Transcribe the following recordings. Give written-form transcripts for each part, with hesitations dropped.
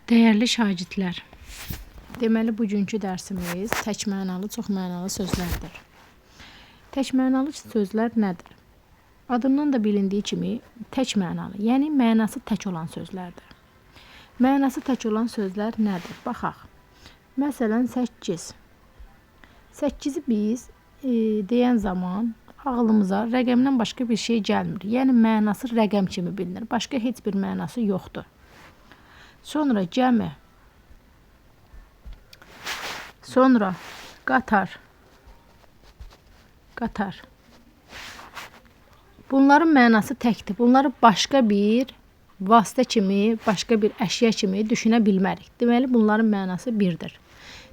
Dəyərli şagirdlər, deməli bugünkü dərsimiz tək mənalı, çox mənalı sözlərdir. Tək mənalı sözlər nədir? Adından da bilindiyi kimi tək mənalı, yəni mənası tək olan sözlərdir. Mənası tək olan sözlər nədir? Baxaq. Məsələn, 8. 8-i biz deyən zaman ağlımıza rəqəmdən başqa bir şey gəlmir. Yəni mənası rəqəm kimi bilinir. Başqa heç bir mənası yoxdur. Sonra gəmi, sonra qatar, qatar. Bunların mənası təkdir. Bunları başqa bir vasitə kimi, başqa bir əşya kimi düşünə bilmərik. Deməli, bunların mənası birdir.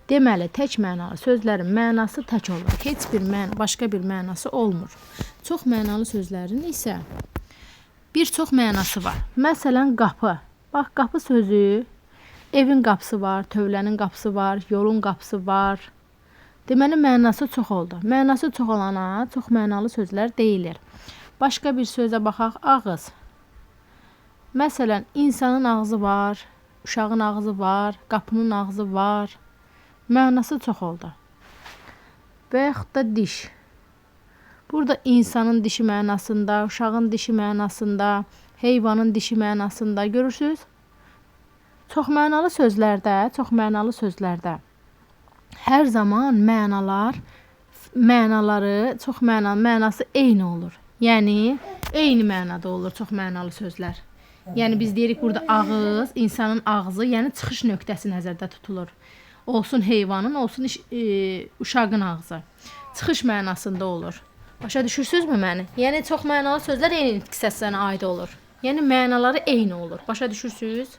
Deməli, tək mənalı sözlərin mənası tək olur. Heç bir başqa bir mənası olmur. Çox mənalı sözlərin isə bir çox mənası var. Məsələn, qapı. Bax, qapı sözü, evin qapısı var, tövlənin qapısı var, yolun qapısı var. Deməli, mənası çox oldu. Mənası çox olana çox mənalı sözlər deyilir. Başqa bir sözə baxaq, ağız. Məsələn, insanın ağzı var, uşağın ağzı var, qapının ağzı var. Mənası çox oldu. Və yaxud da diş. Burada insanın dişi mənasında, uşağın dişi mənasında, heyvanın dişi mənasında görürsünüz. Çox mənalı sözlərdə hər zaman mənası eyni olur. Yəni eyni mənada olur çox mənalı sözlər. Yəni biz deyirik burada ağız, insanın ağzı, yəni çıxış nöqtəsi nəzərdə tutulur. Olsun heyvanın, olsun uşağın ağzı. Çıxış mənasında olur. Başa düşürsünüzmü məni? Yəni çox mənalı sözlər eyni nitq səslərinə aid olur. Yəni mənaları eyni olur. Başa düşürsünüz?